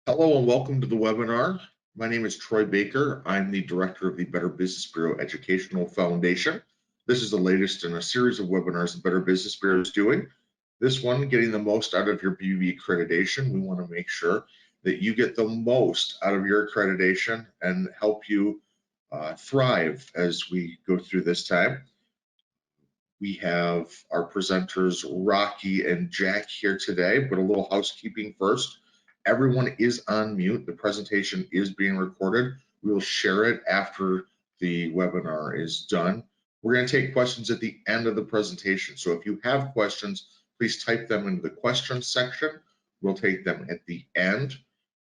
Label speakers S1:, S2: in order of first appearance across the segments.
S1: Hello and welcome to the webinar. My name is Troy Baker. I'm the director of the Better Business Bureau Educational Foundation. This is the latest in a series of webinars the Better Business Bureau is doing. This one, getting the most out of your BBB accreditation. We want to make sure that you get the most out of your accreditation and help you thrive as we go through this time. We have our presenters, Rocky and Jack, here today, but a little housekeeping first. Everyone is on mute. The presentation is being recorded. We will share it after the webinar is done. We're going to take questions at the end of the presentation. So if you have questions, please type them into the questions section. We'll take them at the end.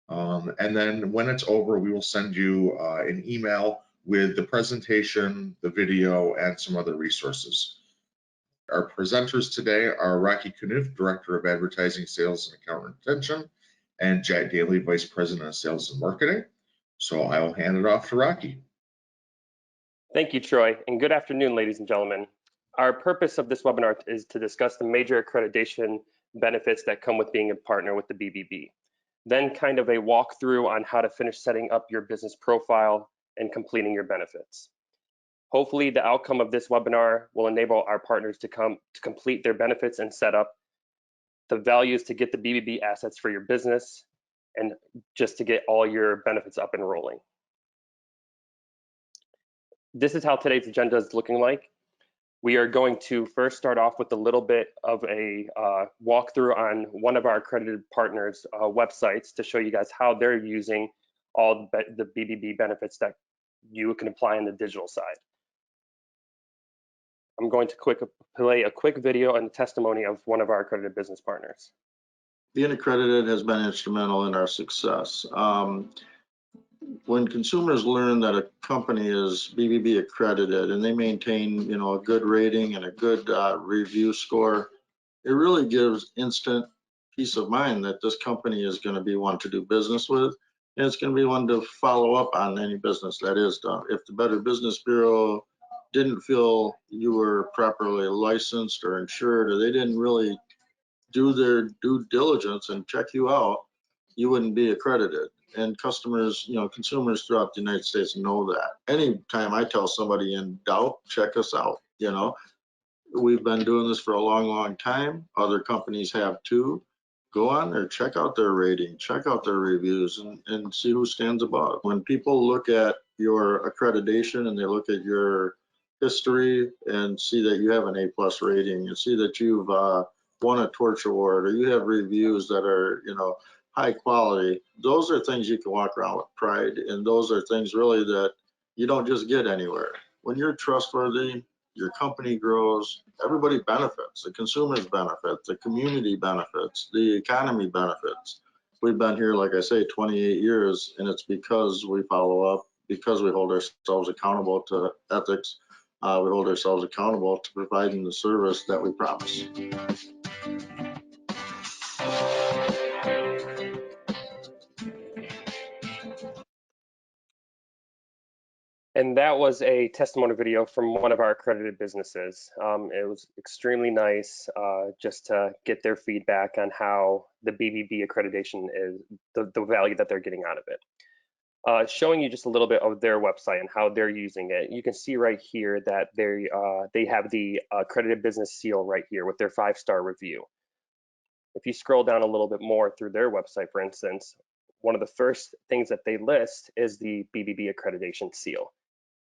S1: And then when it's over, we will send you an email with the presentation, the video, and some other resources. Our presenters today are Rocky Khnouf, Director of Advertising, Sales, and Account Retention, and Jack Daly, Vice President of Sales and Marketing. So I will hand it off to Rocky.
S2: Thank you, Troy, and good afternoon, ladies and gentlemen. Our purpose of this webinar is to discuss the major accreditation benefits that come with being a partner with the BBB. Then kind of a walkthrough on how to finish setting up your business profile and completing your benefits. Hopefully, the outcome of this webinar will enable our partners to complete their benefits and set up. The value is to get the BBB assets for your business and just to get all your benefits up and rolling. This is how today's agenda is looking like. We are going to first start off with a little bit of a walkthrough on one of our accredited partners' websites to show you guys how they're using all the BBB benefits that you can apply on the digital side. I'm going to play a quick video and testimony of one of our accredited business partners.
S3: Being accredited has been instrumental in our success. When consumers learn that a company is BBB accredited and they maintain, a good rating and a good review score, it really gives instant peace of mind that this company is going to be one to do business with, and it's going to be one to follow up on any business that is done. If the Better Business Bureau didn't feel you were properly licensed or insured, or they didn't really do their due diligence and check you out, you wouldn't be accredited. And customers, consumers throughout the United States know that. Anytime I tell somebody in doubt, check us out. We've been doing this for a long, long time. Other companies have too. Go on there, check out their rating, check out their reviews, and see who stands above. When people look at your accreditation and they look at your history and see that you have an A+ rating, and see that you've won a Torch Award, or you have reviews that are, high quality, those are things you can walk around with pride, and those are things really that you don't just get anywhere. When you're trustworthy, your company grows, everybody benefits. The consumers benefit, the community benefits, the economy benefits. We've been here, like I say, 28 years, and it's because we follow up, because we hold ourselves accountable to ethics. We hold ourselves accountable to providing the service that we promise.
S2: And that was a testimony video from one of our accredited businesses. It was extremely nice just to get their feedback on how the BBB accreditation is, the value that they're getting out of it. Showing you just a little bit of their website and how they're using it. You can see right here that they have the accredited business seal right here with their 5-star review. If you scroll down a little bit more through their website, for instance, one of the first things that they list is the BBB accreditation seal.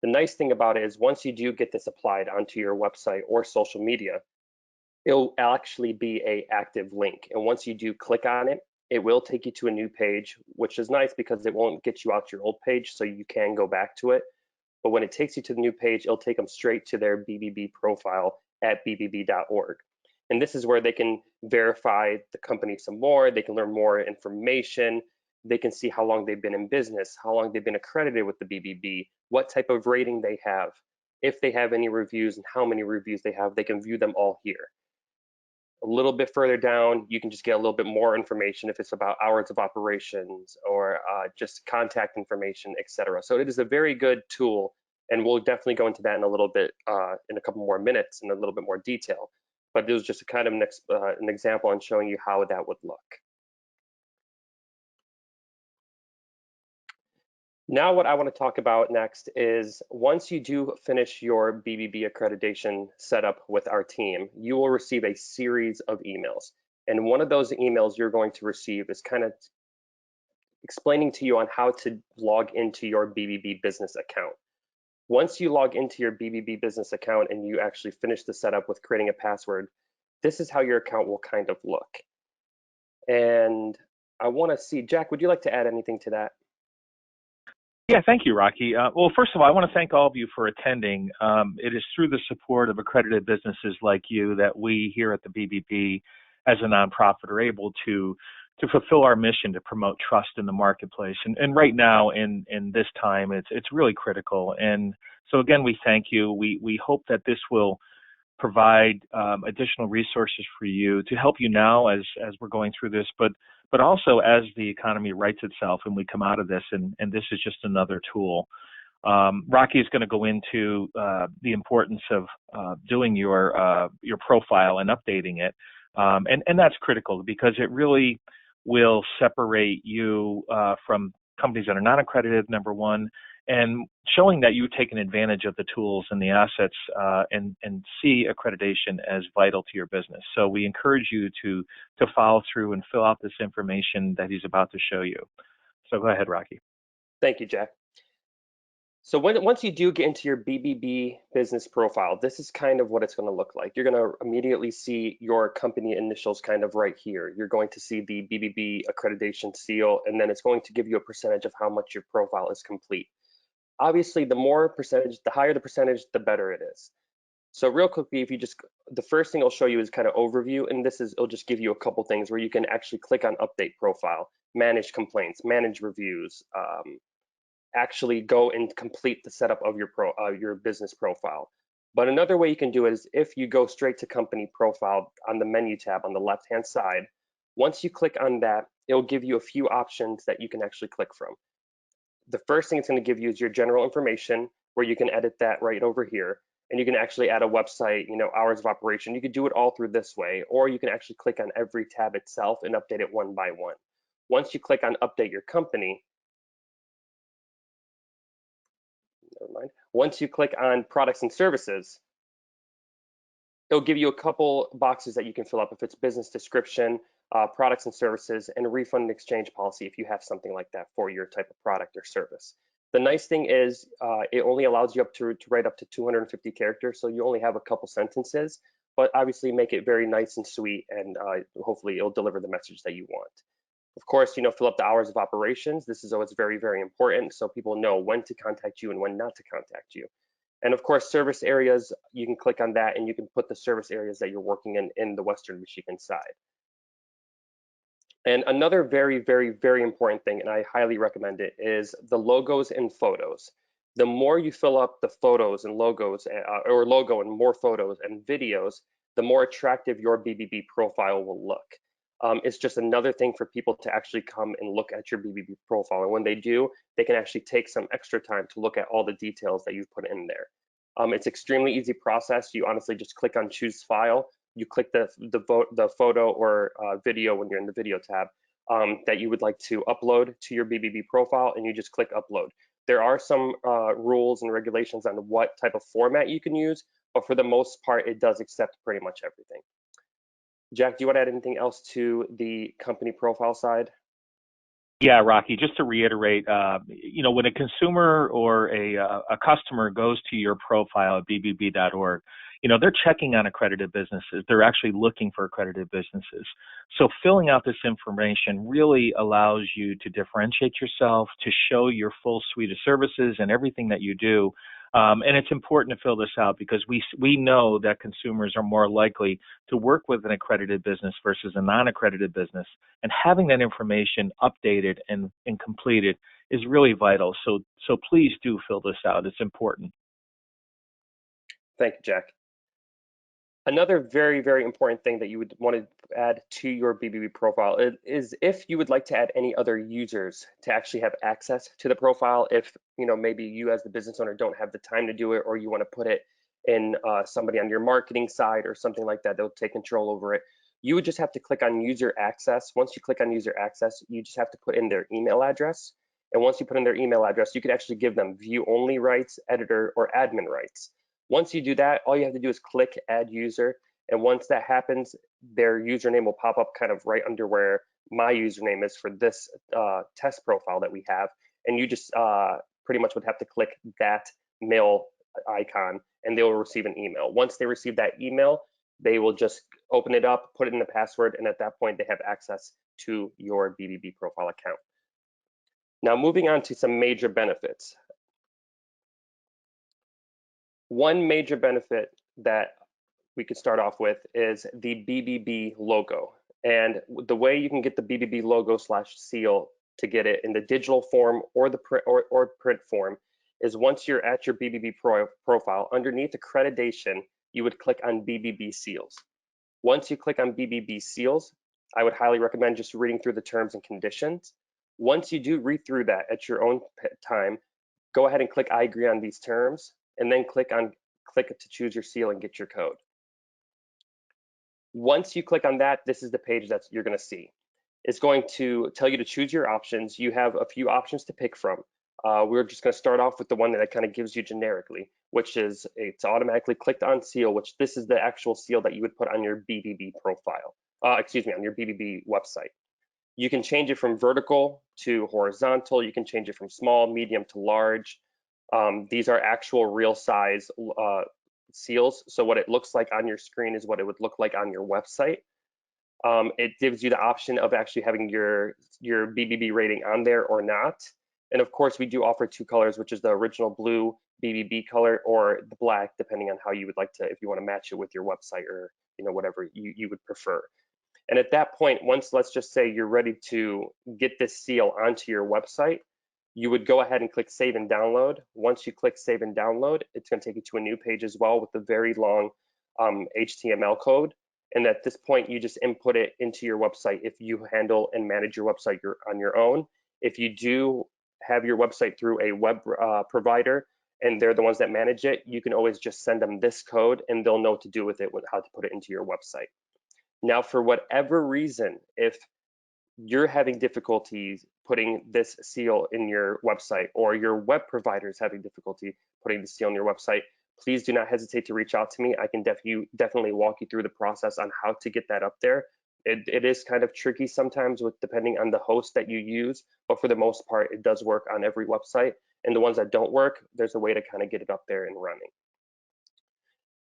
S2: The nice thing about it is once you do get this applied onto your website or social media, it'll actually be an active link. And once you do click on it, it will take you to a new page, which is nice because it won't get you out your old page, so you can go back to it. But when it takes you to the new page, it'll take them straight to their BBB profile at bbb.org. And this is where they can verify the company some more, they can learn more information, they can see how long they've been in business, how long they've been accredited with the BBB, what type of rating they have, if they have any reviews and how many reviews they have, they can view them all here. A little bit further down, you can just get a little bit more information if it's about hours of operations or just contact information, etc. So it is a very good tool, and we'll definitely go into that in a little bit, in a couple more minutes in a little bit more detail. But it was just a kind of an example on showing you how that would look. Now what I want to talk about next is once you do finish your BBB accreditation setup with our team, you will receive a series of emails. And one of those emails you're going to receive is kind of explaining to you on how to log into your BBB business account. Once you log into your BBB business account and you actually finish the setup with creating a password, this is how your account will kind of look. And I want to see, Jack, would you like to add anything to that?
S4: Yeah, thank you, Rocky. Well, first of all, I want to thank all of you for attending. It is through the support of accredited businesses like you that we here at the BBB as a nonprofit are able to fulfill our mission to promote trust in the marketplace. And right now in this time, it's really critical. And so again, we thank you. We hope that this will provide additional resources for you to help you now as we're going through this, but also as the economy rights itself and we come out of this, and this is just another tool. Rocky is going to go into the importance of doing your profile and updating it, and that's critical because it really will separate you from companies that are not accredited, number one, and showing that you've taken advantage of the tools and the assets and see accreditation as vital to your business. So we encourage you to follow through and fill out this information that he's about to show you. So go ahead, Rocky.
S2: Thank you, Jack. So once you do get into your BBB business profile, this is kind of what it's going to look like. You're going to immediately see your company initials kind of right here. You're going to see the BBB Accreditation Seal, and then it's going to give you a percentage of how much your profile is complete. Obviously, the higher the percentage, the better it is. So real quickly, if you the first thing it'll show you is kind of overview, and it'll just give you a couple things where you can actually click on update profile, manage complaints, manage reviews, actually go and complete the setup of your business profile. But another way you can do it is if you go straight to company profile on the menu tab on the left-hand side, once you click on that, it'll give you a few options that you can actually click from. The first thing it's going to give you is your general information, where you can edit that right over here. And you can actually add a website, hours of operation. You could do it all through this way, or you can actually click on every tab itself and update it one by one. Once you click on update your company, once you click on products and services, it'll give you a couple boxes that you can fill up if it's business description, products and services, and refund and exchange policy if you have something like that for your type of product or service. The nice thing is it only allows you to write up to 250 characters, so you only have a couple sentences, but obviously make it very nice and sweet, and hopefully it'll deliver the message that you want. Of course, fill up the hours of operations. This is always very, very important, so people know when to contact you and when not to contact you. And of course, service areas, you can click on that and you can put the service areas that you're working in the Western Michigan side. And another very, very, very important thing, and I highly recommend it, is the logos and photos. The more you fill up the photos and logos, or logo and more photos and videos, the more attractive your BBB profile will look. It's just another thing for people to actually come and look at your BBB profile. And when they do, they can actually take some extra time to look at all the details that you've put in there. It's extremely easy process. You honestly just click on choose file. You click the photo or video when you're in the video tab that you would like to upload to your BBB profile, and you just click upload. There are some rules and regulations on what type of format you can use, but for the most part, it does accept pretty much everything. Jack, do you want to add anything else to the company profile side?
S4: Yeah, Rocky, just to reiterate, when a consumer or a customer goes to your profile at bbb.org, they're checking on accredited businesses. They're actually looking for accredited businesses. So filling out this information really allows you to differentiate yourself, to show your full suite of services and everything that you do. And it's important to fill this out because we know that consumers are more likely to work with an accredited business versus a non-accredited business. And having that information updated and completed is really vital. So please do fill this out. It's important.
S2: Thank you, Jack. Another very, very important thing that you would want to add to your BBB profile is if you would like to add any other users to actually have access to the profile. If maybe you as the business owner don't have the time to do it, or you want to put it in somebody on your marketing side or something like that, they'll take control over it. You would just have to click on user access. Once you click on user access, you just have to put in their email address, And once you put in their email address, you can actually give them view only rights, editor, or admin rights. Once you do that, all you have to do is click add user. And once that happens, their username will pop up kind of right under where my username is for this test profile that we have. And you just pretty much would have to click that mail icon and they will receive an email. Once they receive that email, they will just open it up, put it in the password, and at that point they have access to your BBB profile account. Now moving on to some major benefits. One major benefit that we could start off with is the BBB logo. And the way you can get the BBB logo / seal to get it in the digital form or the print form is once you're at your BBB profile, underneath accreditation, you would click on BBB Seals. Once you click on BBB Seals, I would highly recommend just reading through the terms and conditions. Once you do read through that at your own time, go ahead and click I agree on these terms, and then click to choose your seal and get your code. Once you click on that, this is the page that you're going to see. It's going to tell you to choose your options. You have a few options to pick from. We're just going to start off with the one that kind of gives you generically, which is it's automatically clicked on seal, which this is the actual seal that you would put on your BBB profile, on your BBB website. You can change it from vertical to horizontal. You can change it from small, medium to large. These are actual real size seals. So what it looks like on your screen is what it would look like on your website. It gives you the option of actually having your BBB rating on there or not. And of course, we do offer two colors, which is the original blue BBB color or the black, depending on how you would like to, if you want to match it with your website or whatever you would prefer. And at that point, once let's just say you're ready to get this seal onto your website, you would go ahead and click save and download. Once you click save and download, it's going to take you to a new page as well with a very long HTML code. And at this point, you just input it into your website if you handle and manage your website on your own. If you do have your website through a web provider and they're the ones that manage it, you can always just send them this code and they'll know what to do with it, how to put it into your website. Now, for whatever reason, if you're having difficulties putting this seal in your website or your web provider is having difficulty putting the seal in your website, please do not hesitate to reach out to me. I can definitely walk you through the process on how to get that up there. It is kind of tricky sometimes depending on the host that you use, but for the most part, it does work on every website. And the ones that don't work, there's a way to kind of get it up there and running.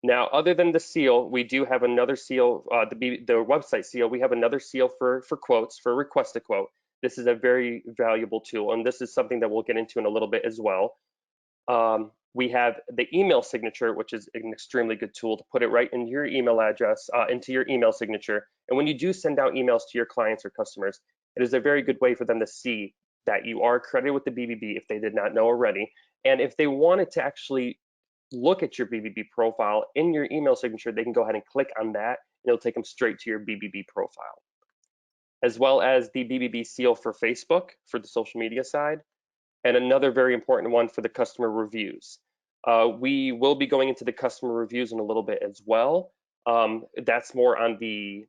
S2: Now, other than the seal, we do have another seal, the website seal. We have another seal for quotes, for request a quote. This is a very valuable tool, and this is something that we'll get into in a little bit as well. We have the email signature, which is an extremely good tool to put it right in your email address, into your email signature. And when you do send out emails to your clients or customers, it is a very good way for them to see that you are accredited with the BBB if they did not know already. And if they wanted to actually look at your BBB profile in your email signature, they can go ahead and click on that, and it'll take them straight to your BBB profile. As well as the BBB seal for Facebook, for the social media side, and another very important one for the customer reviews. We will be going into the customer reviews in a little bit as well. That's more on the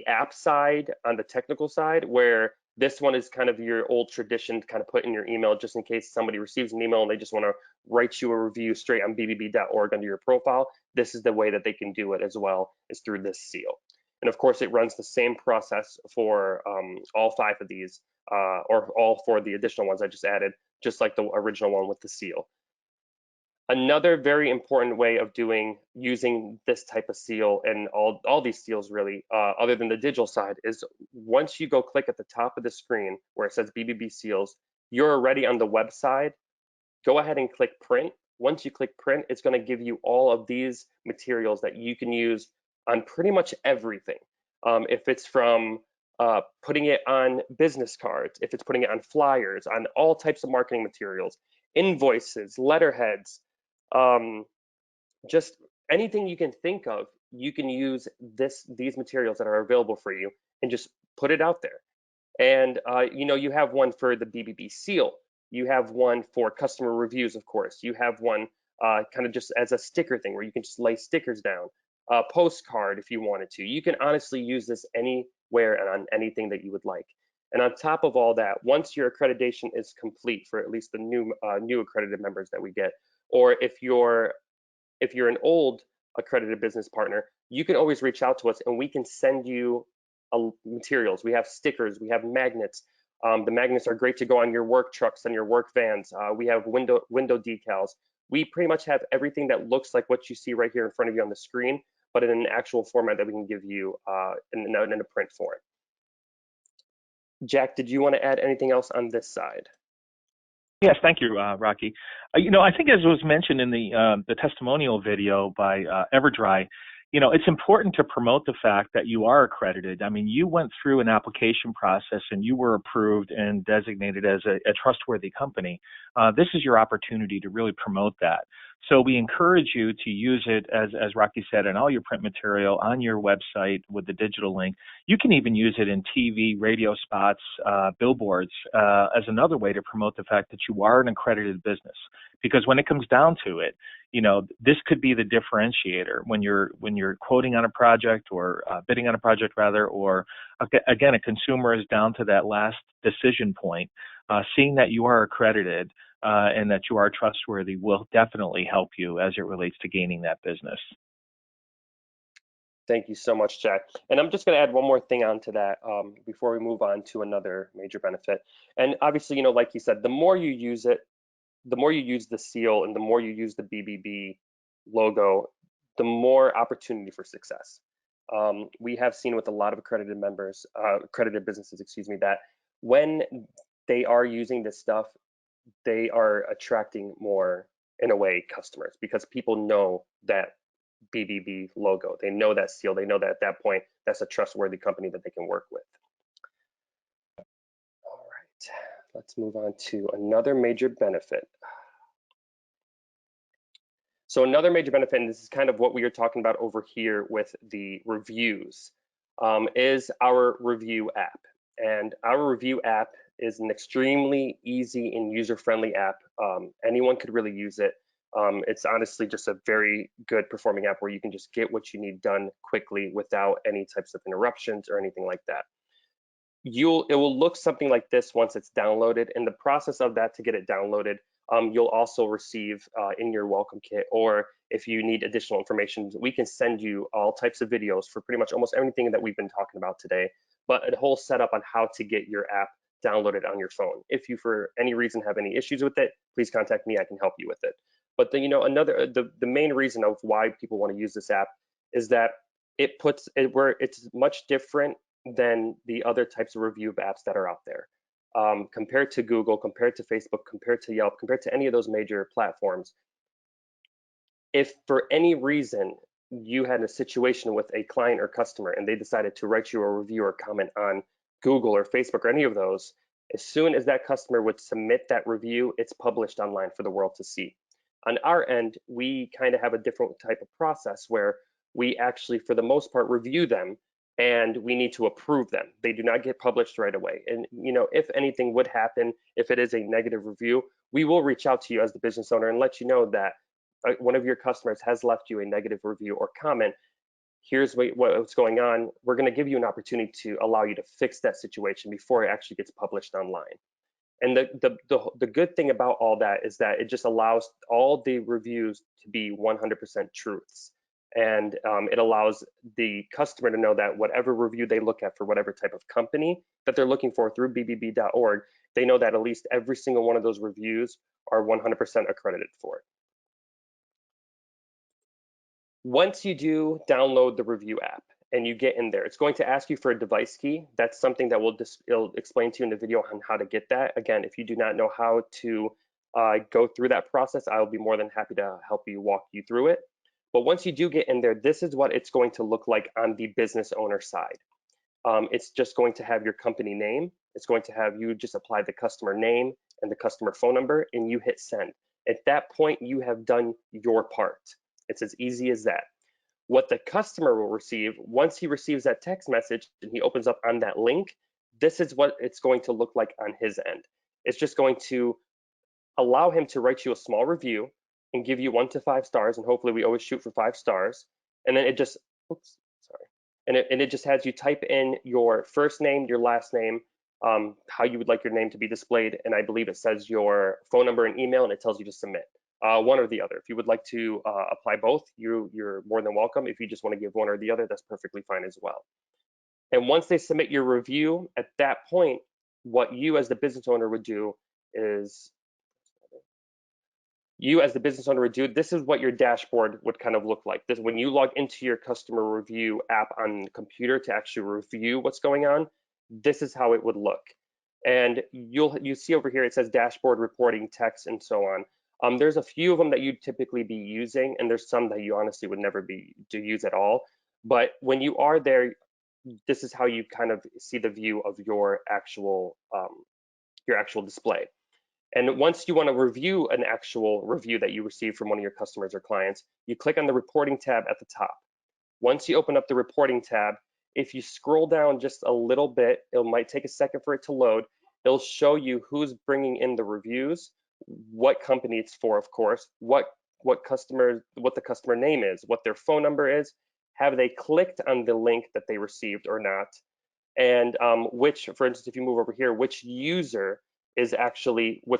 S2: app side, on the technical side, where this one is kind of your old tradition to kind of put in your email just in case somebody receives an email and they just want to write you a review straight on bbb.org under your profile. This is the way that they can do it as well, is through this seal. And of course, it runs the same process for all 5 of these, or all 4 of the additional ones I just added, just like the original one with the seal. Another very important way of using this type of seal and all these seals really, other than the digital side, is once you go click at the top of the screen where it says BBB Seals, you're already on the web side. Go ahead and click print. Once you click print, it's going to give you all of these materials that you can use on pretty much everything. If it's from putting it on business cards, if it's putting it on flyers, on all types of marketing materials, invoices, letterheads, just anything you can think of, you can use these materials that are available for you and just put it out there. And you have one for the BBB seal. You have one for customer reviews, of course. You have one kind of just as a sticker thing where you can just lay stickers down, a postcard if you wanted to. You can honestly use this anywhere and on anything that you would like. And on top of all that, once your accreditation is complete for at least the new accredited members that we get, or if you're an old accredited business partner, you can always reach out to us and we can send you materials. We have stickers, we have magnets. The magnets are great to go on your work trucks and your work vans. We have window decals. We pretty much have everything that looks like what you see right here in front of you on the screen, but in an actual format that we can give you in a print form. Jack, did you want to add anything else on this side?
S4: Yes, thank you, Rocky. I think as was mentioned in the testimonial video by Everdry, it's important to promote the fact that you are accredited. I mean, you went through an application process and you were approved and designated as a trustworthy company. This is your opportunity to really promote that. So we encourage you to use it, as Rocky said, in all your print material, on your website with the digital link. You can even use it in TV, radio spots, billboards, as another way to promote the fact that you are an accredited business. Because when it comes down to it, this could be the differentiator when you're quoting on a project or bidding on a project rather, or again, a consumer is down to that last decision point. Seeing that you are accredited and that you are trustworthy will definitely help you as it relates to gaining that business.
S2: Thank you so much, Jack. And I'm just going to add one more thing onto that before we move on to another major benefit. And obviously, like you said, the more you use it, the more you use the seal and the more you use the BBB logo, the more opportunity for success. We have seen with a lot of accredited members, accredited businesses, that when they are using this stuff, they are attracting more, in a way, customers, because people know that BBB logo, they know that seal, they know that at that point, that's a trustworthy company that they can work with. All right, let's move on to another major benefit. So another major benefit, and this is kind of what we are talking about over here with the reviews, is our review app. And our review app is an extremely easy and user-friendly app. Anyone could really use it. It's honestly just a very good performing app where you can just get what you need done quickly without any types of interruptions or anything like that. It will look something like this once it's downloaded. In the process of that, to get it downloaded, you'll also receive in your welcome kit, or if you need additional information, we can send you all types of videos for pretty much almost everything that we've been talking about today, but a whole setup on how to get your app downloaded on your phone. If you, for any reason, have any issues with it, please contact me. I can help you with it. But then, the main reason of why people want to use this app is that it puts it where it's much different than the other types of review apps that are out there. Compared to Google, compared to Facebook, compared to Yelp, compared to any of those major platforms, if for any reason you had a situation with a client or customer and they decided to write you a review or comment on Google or Facebook or any of those, as soon as that customer would submit that review, it's published online for the world to see. On our end, we kind of have a different type of process where we actually, for the most part, review them and we need to approve them. They do not get published right away. And if anything would happen, if it is a negative review, we will reach out to you as the business owner and let you know that one of your customers has left you a negative review or comment. Here's what's going on. We're going to give you an opportunity to allow you to fix that situation before it actually gets published online. And the good thing about all that is that it just allows all the reviews to be 100% truths. And it allows the customer to know that whatever review they look at for whatever type of company that they're looking for through bbb.org, they know that at least every single one of those reviews are 100% accredited for it. Once you do download the review app and you get in there, it's going to ask you for a device key. That's something that it'll explain to you in the video on how to get that. Again, if you do not know how to go through that process, I'll be more than happy to help you walk you through it. But once you do get in there, this is what it's going to look like on the business owner side. It's just going to have your company name. It's going to have you just apply the customer name and the customer phone number and you hit send. At that point, you have done your part. It's as easy as that. What the customer will receive, once he receives that text message and he opens up on that link, this is what it's going to look like on his end. It's just going to allow him to write you a small review and give you 1 to 5 stars, and hopefully we always shoot for 5 stars. And then it just, and it just has you type in your first name, your last name, how you would like your name to be displayed, and I believe it says your phone number and email, and it tells you to submit one or the other. If you would like to apply both, you're more than welcome. If you just want to give one or the other, that's perfectly fine as well. And once they submit your review, at that point, what you as the business owner would do is, this is what your dashboard would kind of look like. This, when you log into your customer review app on the computer to actually review what's going on, this is how it would look. And you see over here, it says dashboard, reporting, text, and so on. There's a few of them that you'd typically be using, and there's some that you honestly would never be to use at all. But when you are there, this is how you kind of see the view of your actual display. And once you want to review an actual review that you receive from one of your customers or clients, you click on the reporting tab at the top. Once you open up the reporting tab, if you scroll down just a little bit, it might take a second for it to load. It'll show you who's bringing in the reviews, what company it's for, of course, what the customer name is, what their phone number is, have they clicked on the link that they received or not, and which, for instance, if you move over here, which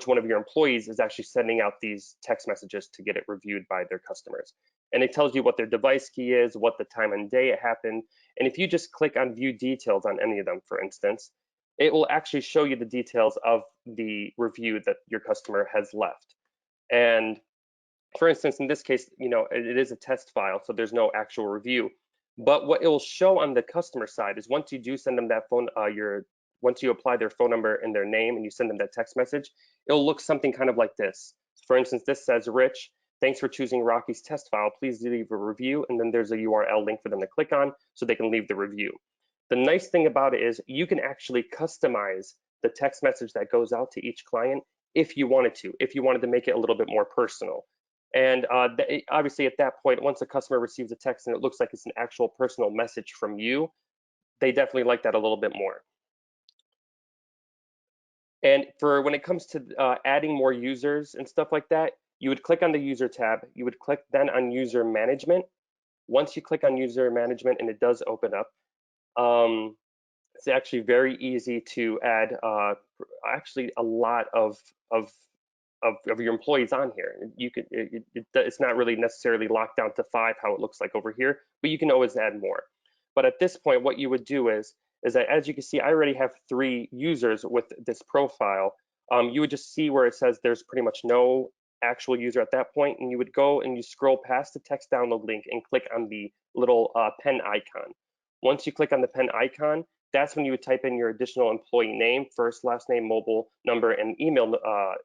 S2: one of your employees is actually sending out these text messages to get it reviewed by their customers. And it tells you what their device key is, what the time and day it happened. And if you just click on view details on any of them, for instance, it will actually show you the details of the review that your customer has left. And for instance, in this case, it is a test file, so there's no actual review. But what it will show on the customer side is once you do send them that once you apply their phone number and their name and you send them that text message, it'll look something kind of like this. For instance, this says, Rich, thanks for choosing Rocky's test file. Please leave a review. And then there's a URL link for them to click on so they can leave the review. The nice thing about it is you can actually customize the text message that goes out to each client if you wanted to make it a little bit more personal. And obviously at that point, once a customer receives a text and it looks like it's an actual personal message from you, they definitely like that a little bit more. And for when it comes to adding more users and stuff like that, you would click on the user tab. You would click then on user management. Once you click on user management and it does open up, it's actually very easy to add actually a lot of your employees on here. You could it's not really necessarily locked down to 5 how it looks like over here, but you can always add more. But at this point, what you would do is that, as you can see, I already have 3 users with this profile. You would just see where it says there's pretty much no actual user at that point, and you would go and you scroll past the text download link and click on the little pen icon. Once you click on the pen icon, that's when you would type in your additional employee name, first, last name, mobile number, and email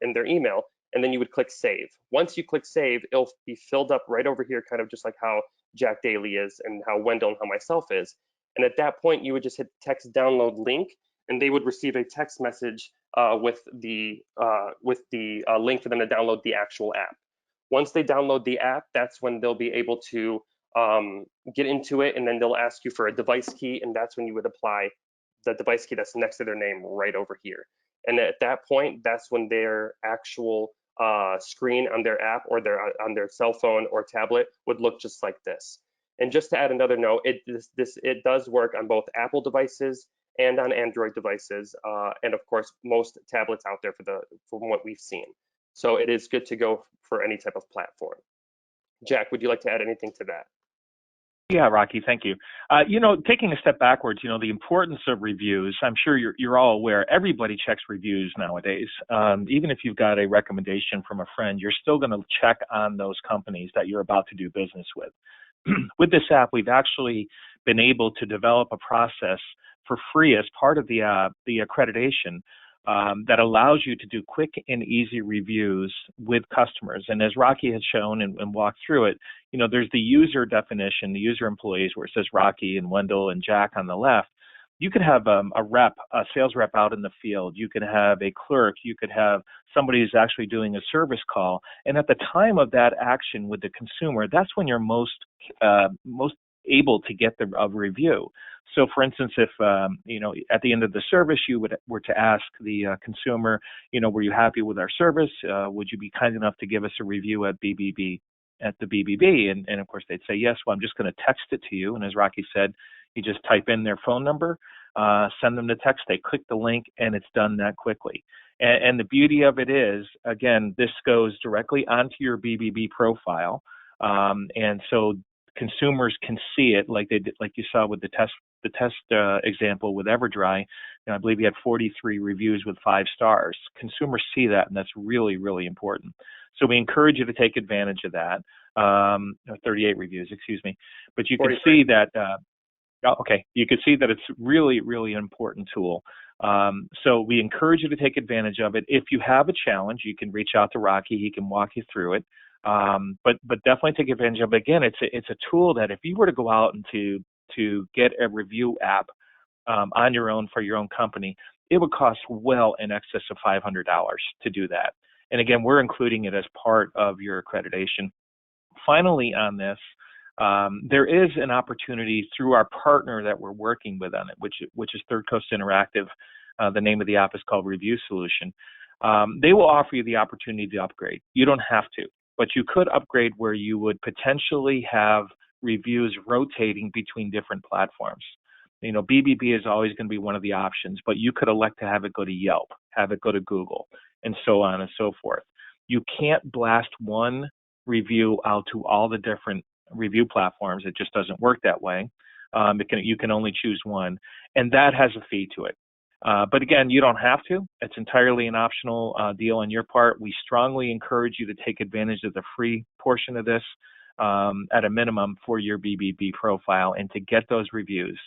S2: in their email, and then you would click save. Once you click save, it'll be filled up right over here, kind of just like how Jack Daly is and how Wendell and how myself is. And at that point, you would just hit the text download link, and they would receive a text message with the link for them to download the actual app. Once they download the app, that's when they'll be able to get into it, and then they'll ask you for a device key, and that's when you would apply the device key that's next to their name right over here. And at that point, that's when their actual screen on their app or on their cell phone or tablet would look just like this. And just to add another note, it does work on both Apple devices and on Android devices, and of course most tablets out there from what we've seen. So it is good to go for any type of platform. Jack, would you like to add anything to that?
S4: Yeah, Rocky, thank you. Taking a step backwards, the importance of reviews. I'm sure you're all aware. Everybody checks reviews nowadays. Even if you've got a recommendation from a friend, you're still going to check on those companies that you're about to do business with. With this app, we've actually been able to develop a process for free as part of the accreditation that allows you to do quick and easy reviews with customers. And as Rocky has shown and walked through it, there's the user definition, the user employees, where it says Rocky and Wendell and Jack on the left. You could have a sales rep out in the field. You could have a clerk. You could have somebody who's actually doing a service call. And at the time of that action with the consumer, that's when you're most able to get a review. So, for instance, if at the end of the service you were to ask the consumer, were you happy with our service? Would you be kind enough to give us a review at the BBB? And of course they'd say yes. Well, I'm just going to text it to you. And as Rocky said, you just type in their phone number. send them the text. They click the link and it's done that quickly. And the beauty of it is, again, this goes directly onto your BBB profile. And so consumers can see it like they did, like you saw with the test example with EverDry. I believe you had 43 reviews with 5 stars. Consumers see that, and that's really, really important. So we encourage you to take advantage of that. 38 reviews, excuse me. But you can see that, you can see that it's really, really an important tool. So we encourage you to take advantage of it. If you have a challenge, you can reach out to Rocky. He can walk you through it. But definitely take advantage of it. Again, it's a tool that if you were to go out and to get a review app on your own for your own company, it would cost well in excess of $500 to do that. And again, we're including it as part of your accreditation. Finally on this, there is an opportunity through our partner that we're working with on it, which is Third Coast Interactive. The name of the app is called Review Solution. They will offer you the opportunity to upgrade. You don't have to, but you could upgrade where you would potentially have reviews rotating between different platforms. BBB is always going to be one of the options, but you could elect to have it go to Yelp, have it go to Google, and so on and so forth. You can't blast one review out to all the different review platforms. It just doesn't work that way. You can only choose one, and that has a fee to it. But again, you don't have to. It's entirely an optional deal on your part. We strongly encourage you to take advantage of the free portion of this at a minimum for your BBB profile and to get those reviews.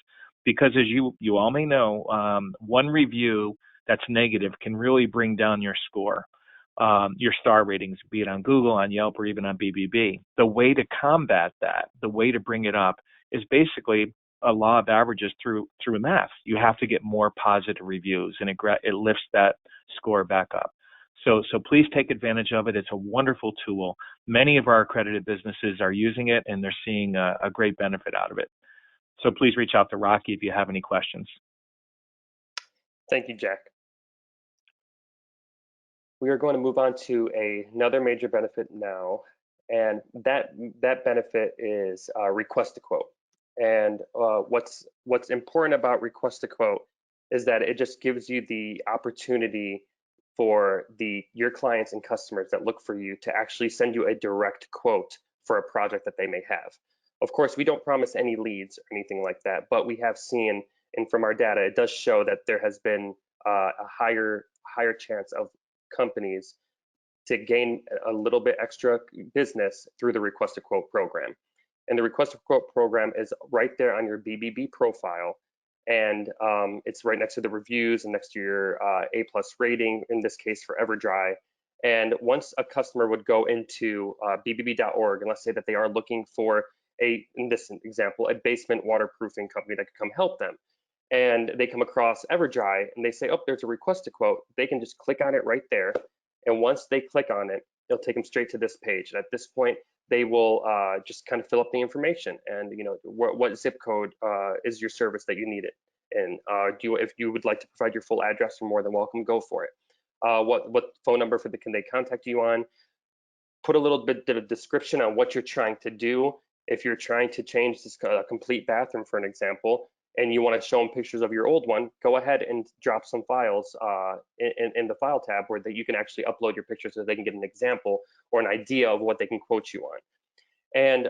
S4: Because as you all may know, one review that's negative can really bring down your score, your star ratings, be it on Google, on Yelp, or even on BBB. The way to combat that, the way to bring it up, is basically a law of averages through math. You have to get more positive reviews, and it lifts that score back up. So please take advantage of it. It's a wonderful tool. Many of our accredited businesses are using it, and they're seeing a great benefit out of it. So please reach out to Rocky if you have any questions.
S2: Thank you, Jack. We are going to move on to another major benefit now, and that benefit is request a quote. And what's important about request a quote is that it just gives you the opportunity for your clients and customers that look for you to actually send you a direct quote for a project that they may have. Of course, we don't promise any leads or anything like that, but we have seen, and from our data, it does show that there has been a higher chance of companies to gain a little bit extra business through the request a quote program. And the request a quote program is right there on your BBB profile, and it's right next to the reviews and next to your A+ rating, in this case for EverDry. And once a customer would go into bbb.org, and let's say that they are looking for in this example, a basement waterproofing company that could come help them, and they come across EverDry and they say, oh, there's a request a quote, they can just click on it right there. And once they click on it, it'll take them straight to this page. And at this point, they will just kind of fill up the information, and what zip code is your service that you need it, and if you would like to provide your full address, you're more than welcome, go for it. What phone number can they contact you on? Put a little bit of a description on what you're trying to do. If you're trying to change this complete bathroom, for an example, and you want to show them pictures of your old one, go ahead and drop some files in the file tab where you can actually upload your pictures so they can get an example or an idea of what they can quote you on. And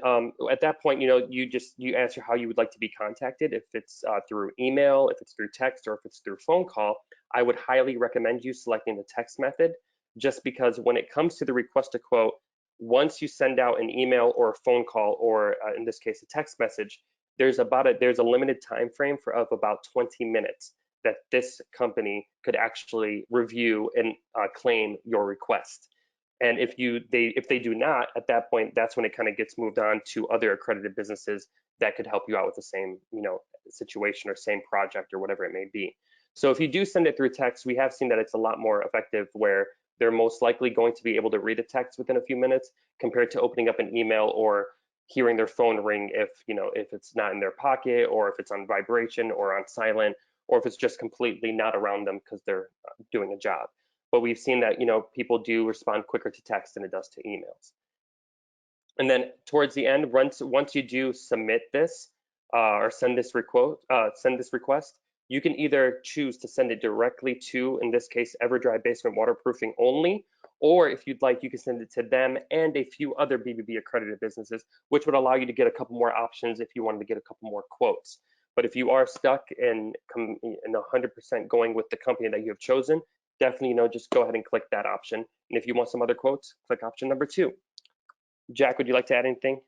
S2: at that point, you answer how you would like to be contacted. If it's through email, if it's through text, or if it's through phone call, I would highly recommend you selecting the text method, just because when it comes to the request a quote, once you send out an email or a phone call, or in this case, a text message, there's a limited time frame of about 20 minutes that this company could actually review and claim your request. And if they do not, at that point, that's when it kind of gets moved on to other accredited businesses that could help you out with the same situation or same project or whatever it may be. So if you do send it through text, we have seen that it's a lot more effective, where they're most likely going to be able to read a text within a few minutes compared to opening up an email or hearing their phone ring if it's not in their pocket, or if it's on vibration or on silent, or if it's just completely not around them because they're doing a job. But we've seen that people do respond quicker to text than it does to emails. And then towards the end, once you do submit this or send this request, You can either choose to send it directly to, in this case, EverDry Basement Waterproofing only, or if you'd like, you can send it to them and a few other BBB accredited businesses, which would allow you to get a couple more options if you wanted to get a couple more quotes. But if you are stuck and 100% going with the company that you have chosen, definitely, just go ahead and click that option. And if you want some other quotes, click option number 2. Jack, would you like to add anything?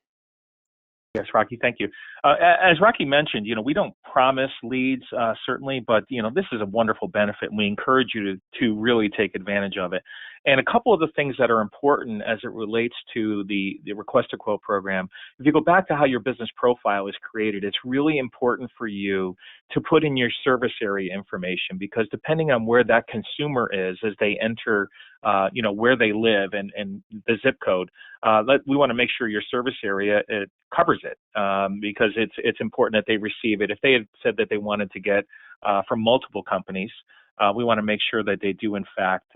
S4: Yes, Rocky, thank you. As Rocky mentioned, we don't promise leads, certainly, but, this is a wonderful benefit, and we encourage you to really take advantage of it. And a couple of the things that are important as it relates to the Request a Quote program, if you go back to how your business profile is created, it's really important for you to put in your service area information, because depending on where that consumer is as they enter, where they live and the zip code, we want to make sure your service area covers it, because it's important that they receive it. If they had said that they wanted to get from multiple companies, we want to make sure that they do, in fact,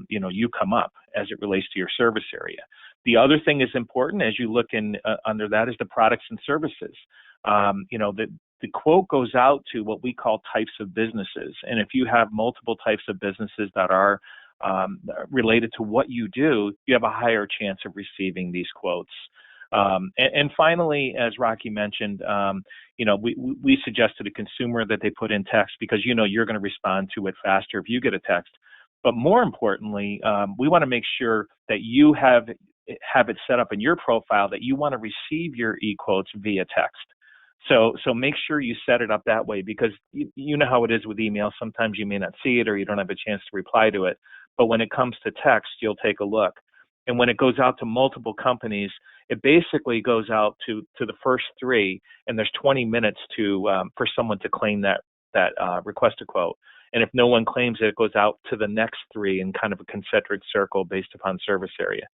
S4: you come up as it relates to your service area. The other thing is important as you look in under that is the products and services. The quote goes out to what we call types of businesses. And if you have multiple types of businesses that are related to what you do, you have a higher chance of receiving these quotes. And finally, as Rocky mentioned, we suggest to the consumer that they put in text, because you're going to respond to it faster if you get a text. But more importantly, we want to make sure that you have it set up in your profile that you want to receive your e-quotes via text. So make sure you set it up that way, because you know how it is with email. Sometimes you may not see it or you don't have a chance to reply to it. But when it comes to text, you'll take a look. And when it goes out to multiple companies, it basically goes out to the first 3, and there's 20 minutes for someone to claim that request a quote. And if no one claims it, it goes out to the next 3 in kind of a concentric circle based upon service area.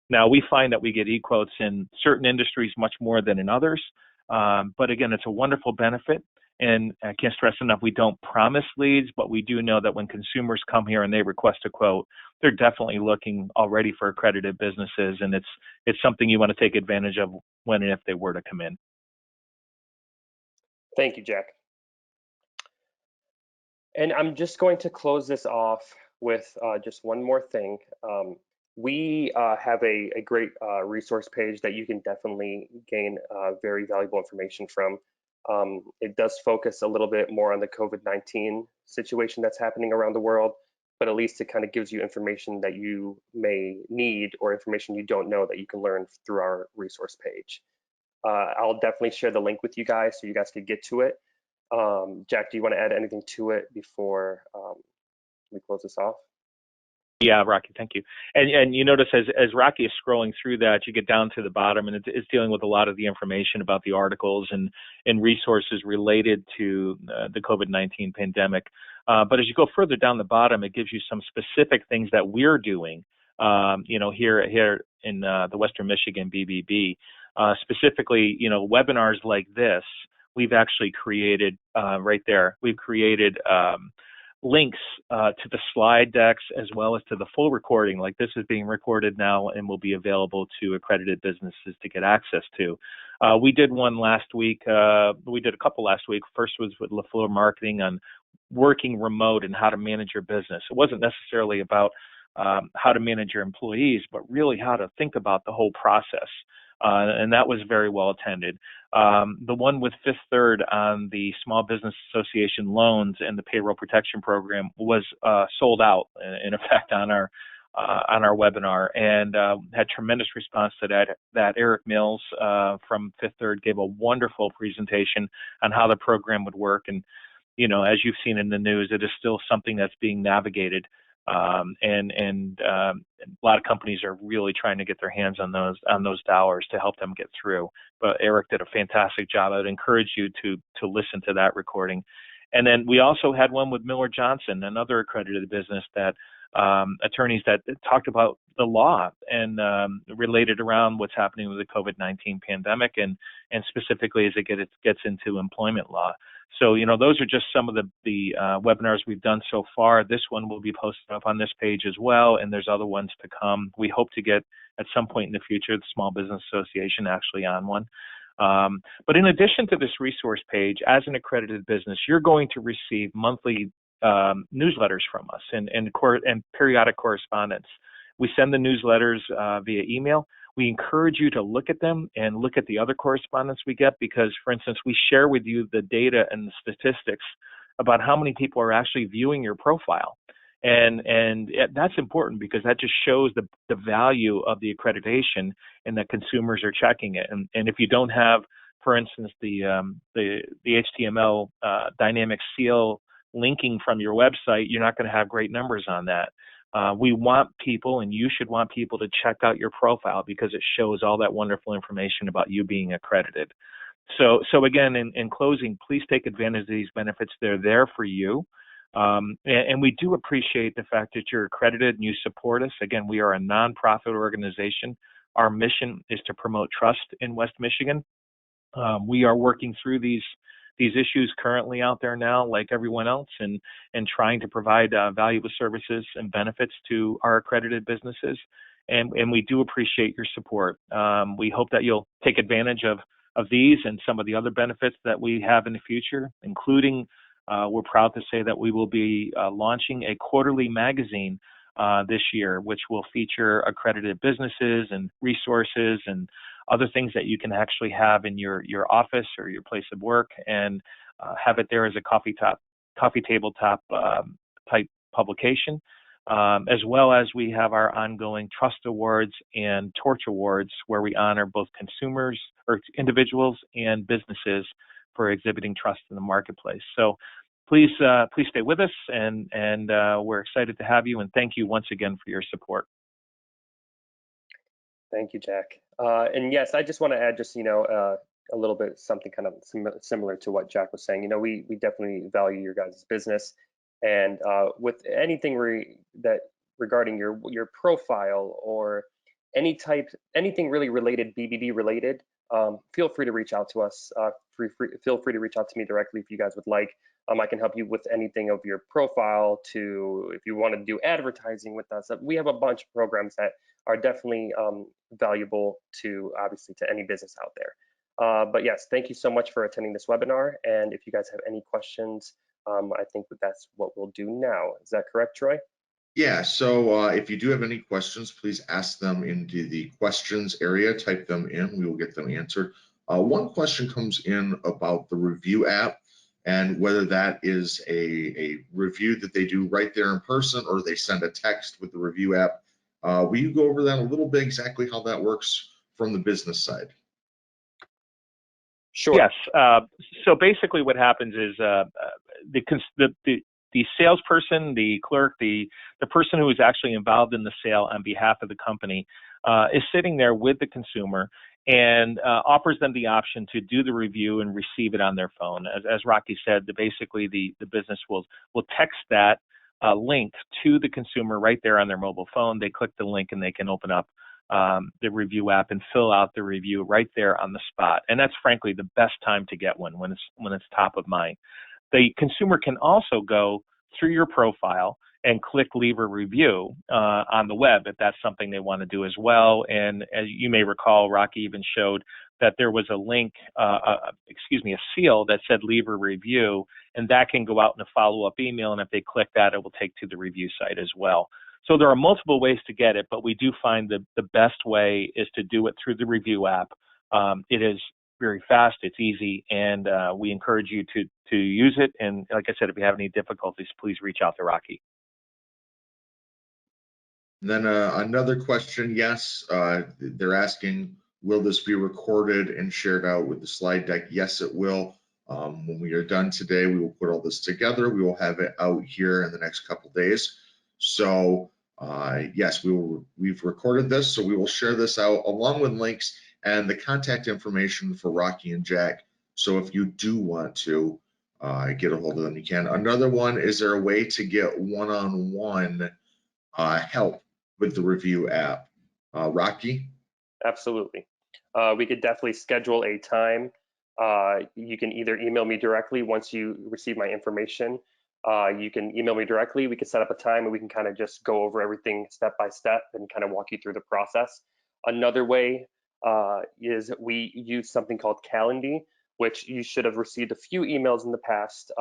S4: Now, we find that we get e-quotes in certain industries much more than in others. But again, it's a wonderful benefit. And I can't stress enough, we don't promise leads, but we do know that when consumers come here and they request a quote, they're definitely looking already for accredited businesses, and it's something you want to take advantage of when and if they were to come in.
S2: Thank you, Jack. And I'm just going to close this off with just one more thing. We have a great resource page that you can definitely gain very valuable information from. It does focus a little bit more on the COVID-19 situation that's happening around the world, but at least it kind of gives you information that you may need or information you don't know that you can learn through our resource page. I'll definitely share the link with you guys so you guys could get to it. Jack, do you want to add anything to it before we close this off?
S4: Yeah, Rocky, thank you. And you notice as Rocky is scrolling through that, you get down to the bottom, and it's dealing with a lot of the information about the articles and resources related to the COVID-19 pandemic. But as you go further down the bottom, it gives you some specific things that we're doing, here in the Western Michigan BBB. Specifically, webinars like this, we've actually created right there. We've created links to the slide decks as well as to the full recording. Like this is being recorded now and will be available to accredited businesses to get access to. We did one last week. We did a couple last week. First was with LaFleur Marketing on working remote and how to manage your business. It wasn't necessarily about how to manage your employees, but really how to think about the whole process. And that was very well attended. The one with Fifth Third on the Small Business Association loans and the payroll protection program was sold out, in effect, on our webinar, and had tremendous response to that. Eric Mills from Fifth Third gave a wonderful presentation on how the program would work. And as you've seen in the news, it is still something that's being navigated. And a lot of companies are really trying to get their hands on those dollars to help them get through. But Eric did a fantastic job. I'd encourage you to listen to that recording. And then we also had one with Miller Johnson, another accredited business that attorneys that talked about the law and related around what's happening with the COVID-19 pandemic and specifically as it gets into employment law. So, those are just some of the webinars we've done so far. This one will be posted up on this page as well, and there's other ones to come. We hope to get, at some point in the future, the Small Business Association actually on one. But in addition to this resource page, as an accredited business, you're going to receive monthly newsletters from us and periodic correspondence. We send the newsletters via email. We encourage you to look at them and look at the other correspondence we get because, for instance, we share with you the data and the statistics about how many people are actually viewing your profile. And that's important because that just shows the value of the accreditation and that consumers are checking it. And if you don't have, for instance, the HTML dynamic seal linking from your website, you're not going to have great numbers on that. We want people, and you should want people to check out your profile because it shows all that wonderful information about you being accredited. So again, in closing, please take advantage of these benefits. They're there for you. And we do appreciate the fact that you're accredited and you support us. Again, we are a nonprofit organization. Our mission is to promote trust in West Michigan. We are working through these issues currently out there now, like everyone else, and trying to provide valuable services and benefits to our accredited businesses. And we do appreciate your support. We hope that you'll take advantage of these and some of the other benefits that we have in the future, including we're proud to say that we will be launching a quarterly magazine this year, which will feature accredited businesses and resources and other things that you can actually have in your office or your place of work, and have it there as a coffee tabletop type publication, as well as we have our ongoing Trust Awards and Torch Awards, where we honor both consumers or individuals and businesses for exhibiting trust in the marketplace. So please stay with us, and we're excited to have you, and thank you once again for your support.
S2: Thank you, Jack. And yes, I just want to add just, a little bit something kind of similar to what Jack was saying. We definitely value your guys' business, and with anything regarding your profile or anything really related, BBB related, feel free to reach out to us. Feel free to reach out to me directly if you guys would like. I can help you with anything of your profile to, if you want to do advertising with us. We have a bunch of programs that are definitely valuable to, obviously, to any business out there. But yes, thank you so much for attending this webinar. And if you guys have any questions, I think that's what we'll do now. Is that correct, Troy?
S1: Yeah, so if you do have any questions, please ask them into the questions area, type them in, we will get them answered. One question comes in about the review app and whether that is a review that they do right there in person or they send a text with the review app. Will you go over that a little bit, exactly how that works from the business side?
S2: Sure.
S4: Yes. So basically what happens is the salesperson, the clerk, the person who is actually involved in the sale on behalf of the company is sitting there with the consumer and offers them the option to do the review and receive it on their phone. As Rocky said, basically the business will text that link to the consumer right there on their mobile phone. They click the link and they can open up the review app and fill out the review right there on the spot. And that's frankly the best time to get one, when it's top of mind. The consumer can also go through your profile and click leave a review on the web if that's something they want to do as well. And as you may recall, Rocky even showed that there was a link, a seal that said leave a review, and that can go out in a follow-up email. And if they click that, it will take to the review site as well. So there are multiple ways to get it, but we do find the best way is to do it through the review app. It is very fast, it's easy, and we encourage you to use it. And like I said, if you have any difficulties, please reach out to Rocky.
S1: And then another question, yes, they're asking, will this be recorded and shared out with the slide deck? Yes, it will. When we are done today, we will put all this together. We will have it out here in the next couple days. So yes, we've recorded this, so we will share this out along with links and the contact information for Rocky and Jack. So if you do want to get a hold of them, you can. Another one, is there a way to get one-on-one help with the review app? Rocky?
S2: Absolutely. We could definitely schedule a time. You can either email me directly once you receive my information. You can email me directly. We can set up a time and we can kind of just go over everything step by step and kind of walk you through the process. Another way is we use something called Calendly, which you should have received a few emails in the past,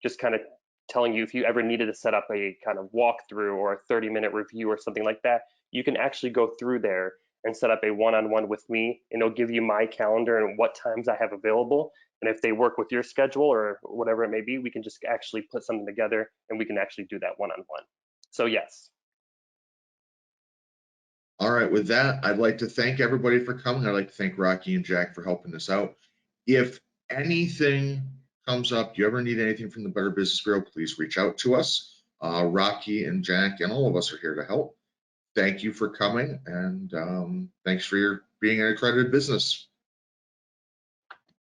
S2: just kind of telling you if you ever needed to set up a kind of walkthrough or a 30-minute review or something like that, you can actually go through there and set up a one-on-one with me, and it'll give you my calendar and what times I have available. And if they work with your schedule or whatever it may be, we can just actually put something together and we can actually do that one-on-one. So yes.
S1: All right, with that, I'd like to thank everybody for coming. I'd like to thank Rocky and Jack for helping us out. If anything comes up, you ever need anything from the Better Business Bureau, please reach out to us. Rocky and Jack and all of us are here to help. Thank you for coming, and thanks for being an accredited business.